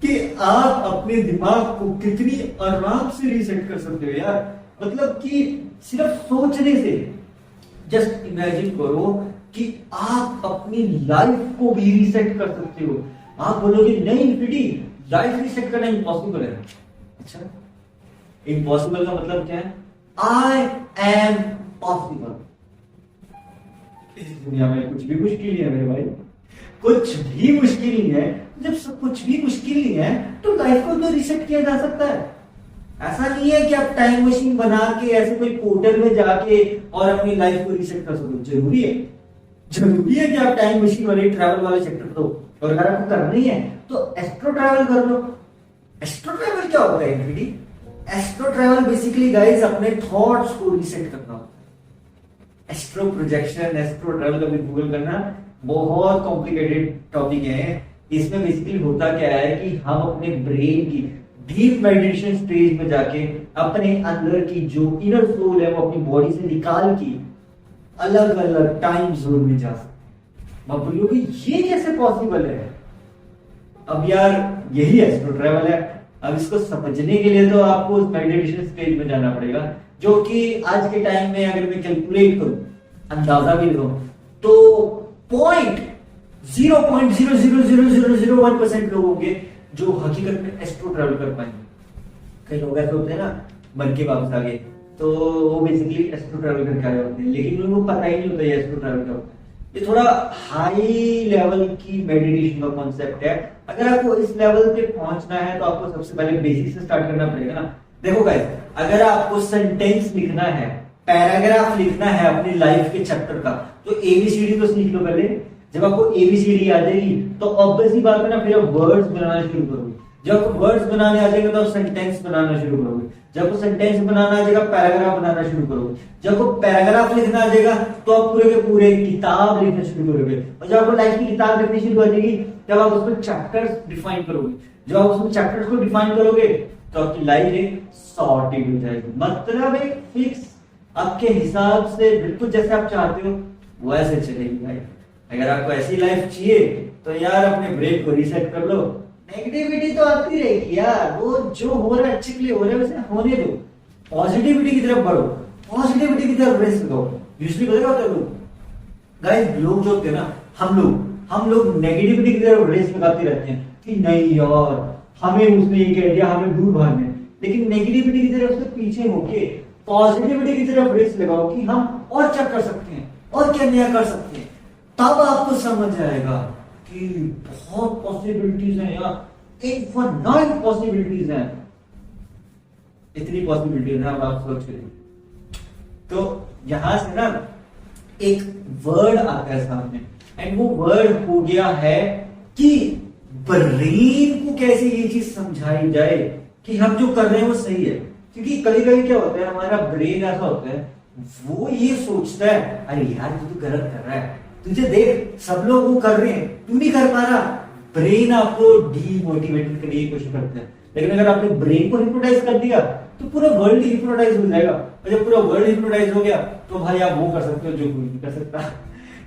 कि आप अपने दिमाग को कितनी आराम से रीसेट कर सकते हो यार। मतलब कि सिर्फ सोचने से, जस्ट इमेजिन करो कि आप अपनी लाइफ को भी रीसेट कर सकते हो। आप बोलोगे नहीं इन्फिनिटी, लाइफ रीसेट करना इम्पॉसिबल है। अच्छा, इम्पॉसिबल का मतलब क्या है? I am possible. इस दुनिया में कुछ भी मुश्किल नहीं है मेरे भाई, कुछ भी मुश्किल नहीं है। जब सब कुछ भी मुश्किल नहीं है तो लाइफ को तो रीसेट किया जा सकता है। ऐसा नहीं है कि आप टाइम मशीन बना के ऐसे कोई पोर्टल में जाके और अपनी लाइफ को रीसेट कर सको। जरूरी है, जरूरी है कि आप टाइम मशीन वाले ट्रैवल वाले सेक्टर दो, और अगर आपको करना ही है तो एस्ट्रो ट्रैवल कर लो। एस्ट्रो ट्रैवल क्या होता है infinity? Astro travel basically guys अपने थॉट्स को रीसेट करना होता है। एस्ट्रो प्रोजेक्शन, एस्ट्रो ट्रैवल अभी गूगल करना, बहुत कॉम्प्लिकेटेड टॉपिक है। इसमें बेसिकली होता क्या है कि हम अपने ब्रेन की डीप मेडिटेशन स्टेज में जाके अपने अंदर की जो इनर सोल है वो अपनी बॉडी से निकाल के अलग अलग टाइम जोन में जा सकते। आप बोलोगे ये कैसे पॉसिबल है? अब यार यही एस्ट्रो ट्रैवल है। अब इसको समझने के लिए तो आपको उस मेडिटेशन स्टेज में जाना पड़ेगा, जो कि आज के टाइम में अगर मैं कैलकुलेट करूं, अंदाजा भी लगाऊं, तो 0.0000001% लोग होंगे जो हकीकत में एस्ट्रो ट्रैवल कर पाएंगे। कई लोग ऐसे होते हैं ना, मर के वापस आ गए, तो वो बेसिकली एस्ट्रो ट्रैवल करके आए होते हैं, लेकिन उनको पता ही नहीं होता ये एस्ट्रो ट्रैवल क्या होता है। ये थोड़ा हाई लेवल की मेडिटेशन का कॉन्सेप्ट है। अगर आपको इस लेवल पे पहुंचना है तो आपको सबसे पहले बेसिक से स्टार्ट करना पड़ेगा ना। देखो गाइस, अगर आपको सेंटेंस लिखना है, पैराग्राफ लिखना है अपनी लाइफ के चैप्टर का, तो एबीसीडी तो सीख लो पहले। जब आपको एबीसीडी आ जाएगी तो ऑब्वियस ही बात है ना, फिर आप वर्ड्स बनाना शुरू करोगे। जब आपको वर्ड्स बनाने आ जाएंगे तो आप सेंटेंस बनाना शुरू करोगे। जब आपको सेंटेंस बनाना आ जाएगा, पैराग्राफ बनाना शुरू करोगे। जब आपको पैराग्राफ लिखना आ जाएगा तो आप पूरे के पूरे किताब लिखना शुरू करोगे। और जब आपको लाइफ की किताब लिखनी शुरू हो जाएगी तब आप उसमें चैप्टर्स डिफाइन करोगे। जब आप उसमें चैप्टर्स को डिफाइन करोगे तो आपकी लाइफ एक सॉर्टेड हो जाएगी, मतलब एक फिक्स आपके हिसाब से बिल्कुल जैसे आप चाहते हो वैसे चलेगी लाइफ। अगर आपको ऐसी लाइफ चाहिए तो यार अपने ब्रेन को रीसेट कर लो। नेगेटिविटी तो आती रहेगी यार, वो जो हो रहा है अच्छे के लिए हो रहा है वैसे होने दो। पॉजिटिविटी की तरफ बढ़ो, पॉजिटिविटी की तरफ रेस दो। यूजुअली पता क्या होता है लोग, गाइस लोग जो होते हैं ना, हम लोग नेगेटिविटी की तरफ रेस लगाते रहते हैं कि नहीं यार हमें उसने ये कह दिया, हमें दूर भागना है। लेकिन नेगेटिविटी की तरफ से पीछे होके पॉजिटिविटी की तरफ रेस लगाओ कि हम और क्या कर सकते हैं और क्या नया कर सकते हैं। तब आपको समझ आएगा कि बहुत पॉसिबिलिटीज हैं यार, इनफाइनाइट पॉसिबिलिटीज हैं। इतनी पॉसिबिलिटीज हैं, आप सोच के तो यहां से ना एक वर्ड आता है सामने, एंड वो वर्ड हो गया है कि ब्रेन को कैसे ये चीज समझाई जाए कि हम जो कर रहे हैं वो सही है। क्योंकि कभी कभी क्या होता है, हमारा ब्रेन ऐसा होता है, वो ये सोचता है अरे यार तू तो गलत कर रहा है, तुझे देख सब लोग वो कर रहे हैं, तू नहीं कर पा रहा। ब्रेन आपको डीमोटिवेट करने की कोशिश करता है। लेकिन अगर आपने ब्रेन को हिप्नोटाइज कर दिया तो पूरा वर्ल्ड हिप्नोटाइज हो जाएगा। और जब पूरा वर्ल्ड हिप्नोटाइज हो गया तो भाई आप वो कर सकते हो जो कोई नहीं कर सकता।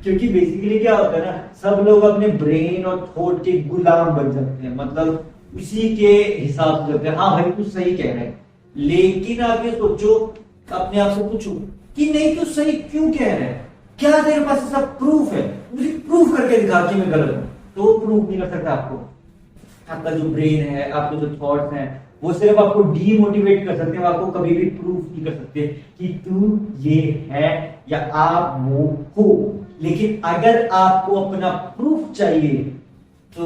क्योंकि बेसिकली क्या होता है ना, सब लोग अपने ब्रेन और थॉट के गुलाम बन जाते हैं, मतलब उसी के हिसाब से चलते हैं। हाँ भाई तू सही कह रहा है, लेकिन आप ये सोचो, अपने आप से पूछो कि नहीं तू सही क्यों कह रहा है, क्या तेरे पास ऐसा प्रूफ है, मुझे प्रूफ करके दिखा कि मैं गलत हूं। तो वो प्रूफ नहीं कर सकता आपको। आपका जो ब्रेन है, आपके जो थॉट्स हैं, वो सिर्फ आपको डीमोटिवेट कर सकते हैं, आपको कभी भी प्रूफ नहीं कर सकते कि तू ये है या आप वो हो। लेकिन अगर आपको अपना प्रूफ चाहिए तो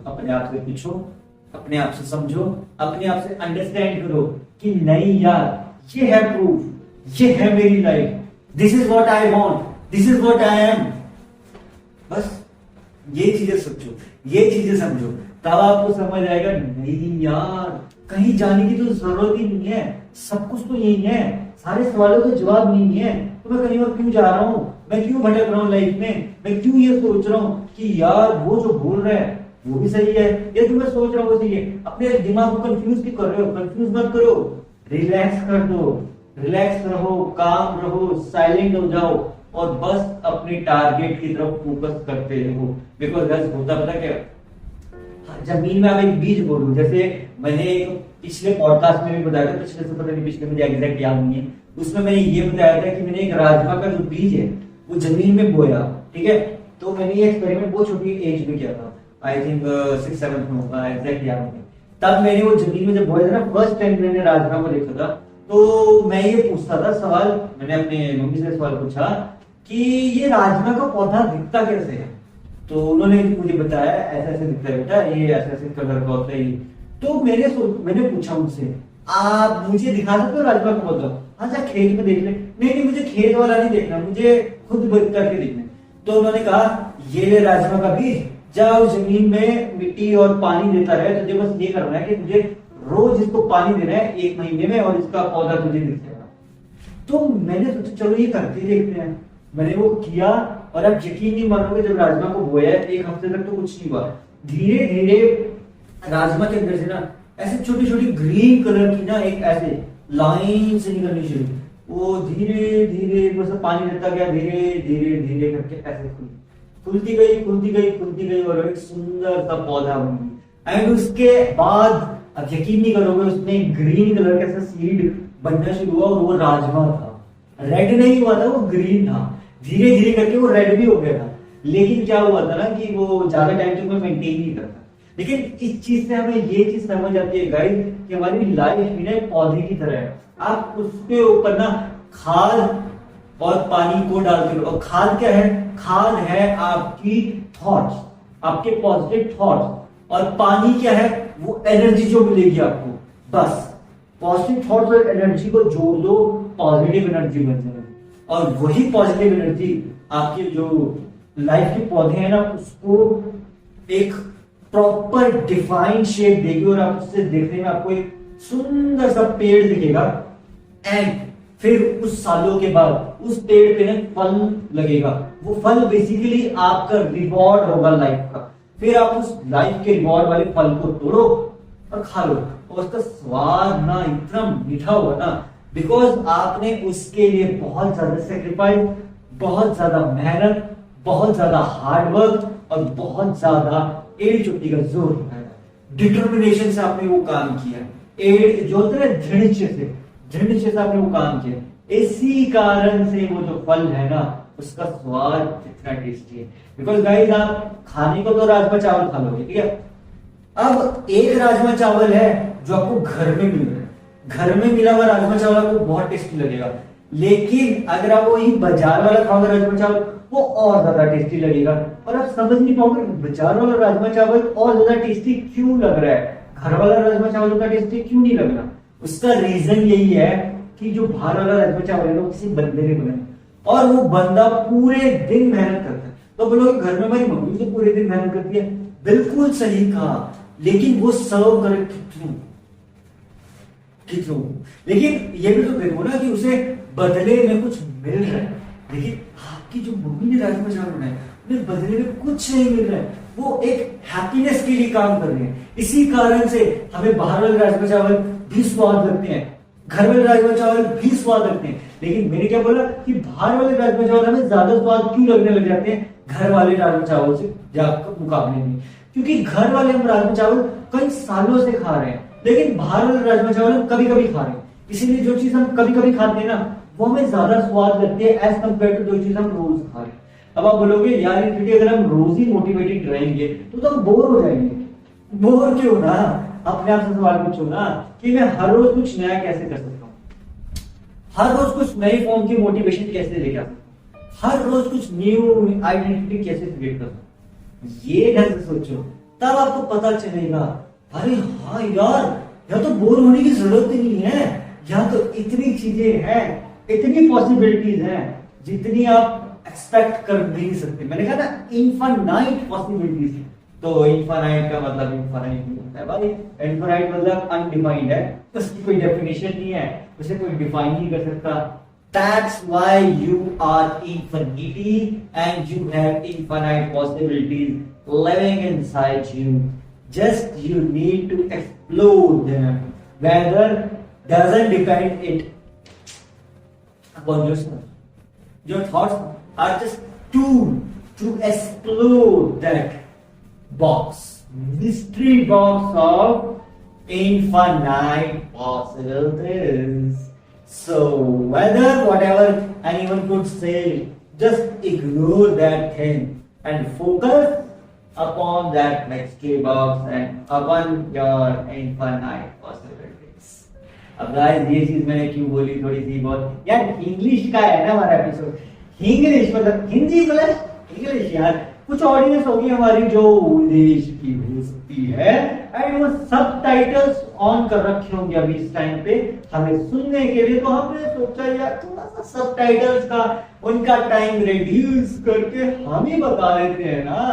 अपने आप से पूछो, अपने आप से समझो, अपने आप से अंडरस्टैंड करो कि नहीं यार ये है प्रूफ, ये है मेरी life, this is what I want, this is what I am. बस ये चीजें सोचो, ये चीजें समझो, तब आपको समझ आएगा नहीं यार कहीं जाने की तो जरूरत ही नहीं है, सब कुछ तो यही है, सारे सवालों के जवाब नहीं है, तो मैं कहीं और क्यों जा रहा हूं, मैं क्यों भटक रहा हूं लाइफ में, मैं क्यों ये सोच रहा हूं कि यार वो जो बोल रहा है वो भी सही है, ये जो मैं सोच रहा हूँ वो सही है। अपने दिमाग को कंफ्यूज क्यों कर रहे हो? कंफ्यूज मत करो, रिलैक्स कर दो, रिलैक्स रहो, काम रहो, साइलेंट हो जाओ और बस अपने टारगेट की तरफ फोकस करते रहो। बिकॉज होता पता क्या, जमीन में आप एक बीज बोलो, जैसे मैंने एक पिछले पॉडकास्ट में भी बताया था, पिछले से पता नहीं पिछले मुझे एग्जैक्ट याद नहीं है, उसमें मैंने ये बताया था कि मैंने एक राजमा का जो बीज है वो जमीन में बोया, ठीक है। तो मैंने ये एक्सपेरिमेंट बहुत छोटी एज में किया था, आई थिंक 6-7 में होगा, एग्जैक्ट याद नहीं। तब मैंने वो जमीन में जब बोया था ना, फर्स्ट टाइम मैंने राजमा को देखा था, तो मैं ये पूछता था सवाल, मैंने अपने मम्मी से सवाल पूछा कि ये राजमा का पौधा दिखता कैसे है। तो उन्होंने मुझे बताया ऐसा ऐसे दिखता है बेटा, ये ऐसे ऐसे कलर का होता है। तो मैंने पूछा उनसे, आप मुझे दिखा सकते हो राजमा का पौधा? हाँ जा खेत में देख ले। नहीं, मुझे खेत वाला नहीं देखना, मुझे खुद करके देखना। तो उन्होंने कहा ये राजमा का बीज, जाओ जमीन में मिट्टी और पानी देता रहे, तुझे बस ये करना है कि तुझे रोज इसको पानी देना है 1 महीने में, और इसका पौधा तुझे दिख जाएगा। तो मैंने सोचा चलो ये करके देखते हैं। मैंने वो किया, और अब यकीन नहीं मानोगे, जब राजमा को बोया 1 हफ्ते तक तो कुछ नहीं हुआ, धीरे धीरे राजमा के अंदर से ना ऐसे छोटी छोटी ग्रीन कलर की ना एक ऐसे लाइन से निकलनी शुरू। वो धीरे धीरे बस पानी देता गया, धीरे धीरे धीरे करके ऐसे खुलती गई और एक सुंदर सा पौधा बन गई। एंड उसके बाद अब यकीन नहीं करोगे, उसमें ग्रीन कलर का ऐसा सीड बनना शुरू हुआ, और वो राजमा था। रेड नहीं हुआ था, वो ग्रीन था। धीरे धीरे करके वो रेड भी हो गया था। लेकिन क्या हुआ था ना कि वो ज्यादा टाइम तक मैं मेंटेन नहीं करता। लेकिन इस चीज से हमें ये चीज समझ आती है गाइस कि हमारी लाइफ भी ना पौधे की तरह है। आप उसके ऊपर ना खाद और पानी को डालते रहो। और खाद क्या है? खाद है आपकी थॉट्स, आपके पॉजिटिव थॉट्स। और पानी क्या है? वो एनर्जी जो मिलेगी आपको। बस पॉजिटिव थॉट्स और एनर्जी को जोड़ दो, पॉजिटिव एनर्जी बन जाएगी। और वही पॉजिटिव एनर्जी आपके जो लाइफ के पौधे हैं ना, उसको एक प्रॉपर डिफाइंड शेप देगी, और आप उससे देखने में आपको एक सुंदर सा पेड़ दिखेगा। एंड फिर उस सालों के बाद उस पेड़ पे ना फल लगेगा। वो फल बेसिकली आपका रिवॉर्ड होगा लाइफ का। फिर आप उस लाइफ के रिवॉर्ड वाले फल को तोड़ो और खा लो, और उसका स्वाद ना इतना मीठा होगा ना, बिकॉज आपने उसके लिए बहुत ज्यादा सेक्रीफाइस, बहुत ज्यादा मेहनत, बहुत ज्यादा हार्ड वर्क और बहुत ज्यादा एड़ी चुट्टी का जोर लगाया, डिटर्मिनेशन से आपने वो काम किया। एड़ जो होता है दृढ़ से आपने वो काम किया। इसी कारण से वो जो फल है ना, उसका स्वाद इतना टेस्टी है। बिकॉज गाइस आप खाने को तो राजमा चावल खा लोगे, ठीक है। अब एक राजमा चावल है जो आपको घर में मिल रहा है, घर में मिला हुआ राजमा चावल आपको बहुत टेस्टी लगेगा। लेकिन अगर आप वही बाजार वाला खाओगे राजमा चावल, वो और ज्यादा टेस्टी लगेगा। और आप समझ नहीं पाओगे बाजार वाला राजमा चावल और ज्यादा टेस्टी क्यों लग रहा है, घर वाला राजमा चावल उतना टेस्टी क्यों नहीं लग रहा। उसका रीजन यही है कि जो बाहर वाला राजमा चावल है वो किसी बंदे ने बनाया, और वो बंदा पूरे दिन मेहनत करता है। तो बोलोगे घर में हमारी मम्मी तो पूरे दिन मेहनत करती है, बिल्कुल सही कहा। लेकिन वो सर्व करे कितनों। लेकिन ये भी तो देखो ना कि उसे बदले में कुछ मिल रहा है। लेकिन आपकी जो मम्मी ने राजमा चावल बनाया, उन्हें बदले में कुछ नहीं मिल रहा है, वो एक हैप्पीनेस के लिए काम कर रहे हैं। इसी कारण से हमें बाहर वाले राजमा चावल भी स्वाद लगते हैं, घर वाले राजमा चावल भी स्वाद लगते हैं। लेकिन मैंने क्या बोला कि बाहर वाले राजमा चावल हमें ज्यादा स्वाद क्यों लगने लग जाते हैं घर वाले राजमा चावल से मुकाबले में? क्योंकि घर वाले हम राजमा चावल कई सालों से खा रहे हैं, लेकिन बाहर वाले राजमा चावल हम कभी कभी खा रहे हैं। इसीलिए जो चीज हम कभी कभी खाते हैं ना, वो हमें ज्यादा स्वाद लगती है एज कम्पेयर टू जो चीज हम रोज खा रहे हैं। अब आप बोलोगे यार अगर हम रोज ही मोटिवेटेड रहेंगे तो हम बोर हो जाएंगे। बोर क्यों ना, अपने आप से सवाल पूछो ना कि मैं हर रोज कुछ नया कैसे कर सकता हूँ, हर रोज कुछ नई फॉर्म की मोटिवेशन कैसे लेकर आ सकता हूँ, हर रोज कुछ न्यू आइडेंटिटी कैसे क्रिएट कर सकता हूँ। ये ढंग से सोचो, तब आपको पता चलेगा अरे हाँ यार तो बोर होने की जरूरत ही नहीं है, यहाँ तो इतनी चीजें हैं, इतनी पॉसिबिलिटीज हैं जितनी आप एक्सपेक्ट कर नहीं सकते। मैंने कहा ना इनफाइनाइट पॉसिबिलिटीज। तो इनफाइनाइट का मतलब इनफाइनाइट नहीं होता है भाई, इनफाइनाइट मतलब अनडिफाइंड है, उसकी कोई डेफिनेशन नहीं है, उसे कोई डिफाइन नहीं कर सकता। That's why you are infinity and you have infinite possibilities living inside you. Just you need to explore them. Whether doesn't depend it upon yourself. Your thoughts are just tool to explore that box, mystery box of infinite possibilities. So whether whatever anyone could say just ignore that thing and focus upon that mystery box and upon your infinite possibilities. अब guys ये चीज मैंने क्यों बोली थोड़ी सी बहुत यार, English का है ना हमारा एपिसोड, इंग्लिश मतलब हिंदी प्लस इंग्लिश यार, कुछ ऑडियंस होगी हमारी जो देश की हो सकती है एंड वो सब टाइटल्स ऑन कर रखे होंगे अभी इस टाइम पे हमें सुनने के लिए, तो हमने सोचा यार थोड़ा सा सब टाइटल्स का उनका टाइम रिड्यूस करके हम ही बता देते हैं ना,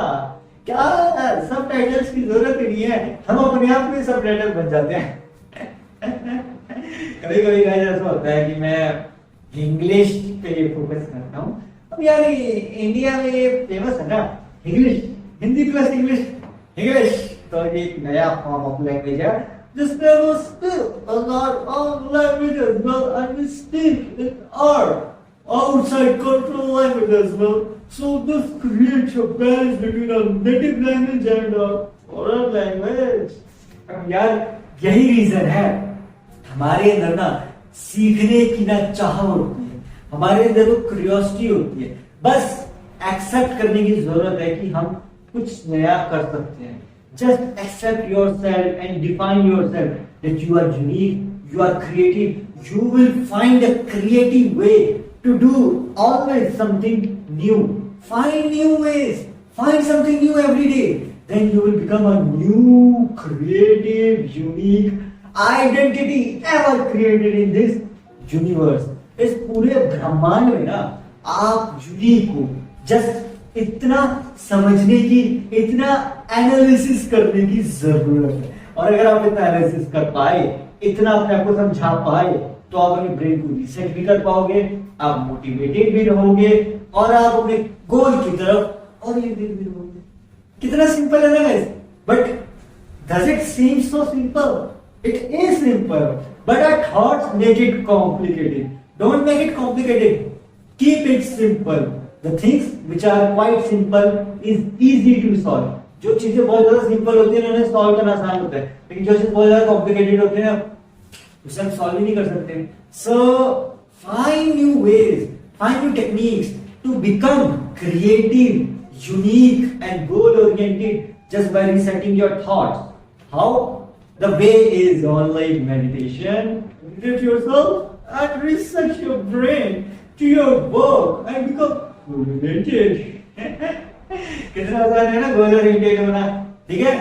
क्या सब टाइटल्स की जरूरत ही नहीं है, हम अपने आप में सब टाइटल बन जाते हैं। कभी कभी ऐसा होता है कि मैं इंग्लिश पे फोकस करता हूँ, अब यार इंडिया में ये फेमस है ना English, Hindi plus English, English तो ये एक नया फॉर्म ऑफ लैंग्वेज है जिसमें वो speak a lot of languages well and we speak in our outside cultural language as well, so this creates a balance between our native language and our foreign language. अब यार यही reason है हमारे अंदर ना सीखने की ना चाह होती है, हमारे अंदर वो क्यूरियोसिटी होती है, बस एक्सेप्ट करने की जरूरत है कि हम कुछ नया कर सकते हैं। Just accept yourself and define yourself that you are unique, you are creative, you will find a creative way to do always something new, find new ways, find something new every day, then you will become a new creative unique identity ever created in this universe. इस पूरे ब्रह्मांड में ना आप unique हो, just इतना समझने की, इतना एनालिसिस करने की जरूरत है, और अगर आप इतना एनालिसिस कर पाए, इतना अपने आप को समझा पाए, तो आप अपने ब्रेन को रीसेट भी कर पाओगे, आप मोटिवेटेड भी रहोगे और आप अपने गोल की तरफ ओरिएंटेड भी रहोगे। कितना सिंपल है ना guys, but does it seem so simple? It is simple, but our thoughts make it complicated. Don't make it complicated. Keep it simple. The things which are quite simple is easy to solve. जो चीजें बहुत ज्यादा simple होती है उन्हें solve करना आसान होता है, लेकिन जो चीजें बहुत ज्यादा कॉम्प्लिकेटेड होती है उसे हम सॉल्व ही नहीं कर सकते। So find new ways, find new techniques to become creative, unique and goal oriented just by resetting your thoughts. How? The way is online meditation. Meditate yourself and reset your brain to your work and become oriented. कितना आसान है ना goal oriented होना, ठीक है?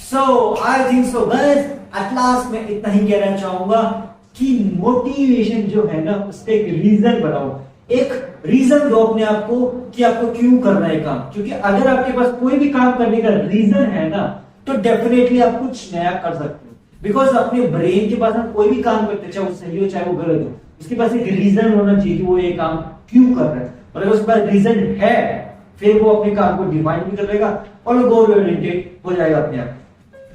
So I think so guys. At last मैं इतना ही कहना चाहूंगा कि मोटिवेशन जो है ना उसका एक रीजन बनाओ, एक रीजन दो अपने आप को कि आपको क्यों करना है काम, क्योंकि अगर आपके पास कोई भी काम करने का रीजन है ना तो डेफिनेटली आप कुछ नया कर सकते हो। बिकॉज अपने ब्रेन के पास हम कोई भी काम करते हैं, चाहे वो सही हो चाहे वो गलत हो, उसके पास एक रीजन होना चाहिए कि वो ये काम क्यों कर रहा है, और अगर उसके पास रीजन है फिर वो अपने काम को डिफाइन भी कर लेगा और वो गोल ओरिएंटेड हो जाएगा अपने आप।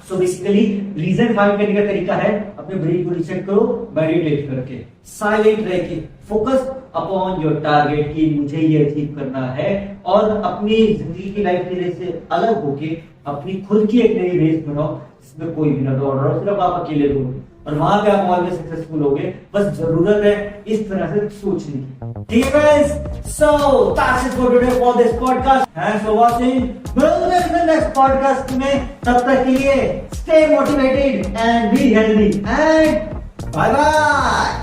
सो बेसिकली रीजन फाइंड करने का तरीका है अपने ब्रेन को रीसेट करो, मेडिटेट करके, साइलेंट रह के, फोकस अपॉन योर टारगेट कि मुझे ये अचीव करना है, और अपनी जिंदगी की लाइफ की रेस से अलग होके अपनी खुद की एक नई रेस बनाओ जिसमें कोई भी ना दौड़ रहा हो, सिर्फ आप अकेले दौड़ो, और वहां पे आप ऑलवेज सक्सेसफुल होगे। बस जरूरत है इस तरह से सोचने की, ठीक है guys? So that's it for today for this podcast, thanks for watching, मिलते हैं नेक्स्ट पॉडकास्ट में, तब तक के लिए stay motivated and be healthy and bye bye.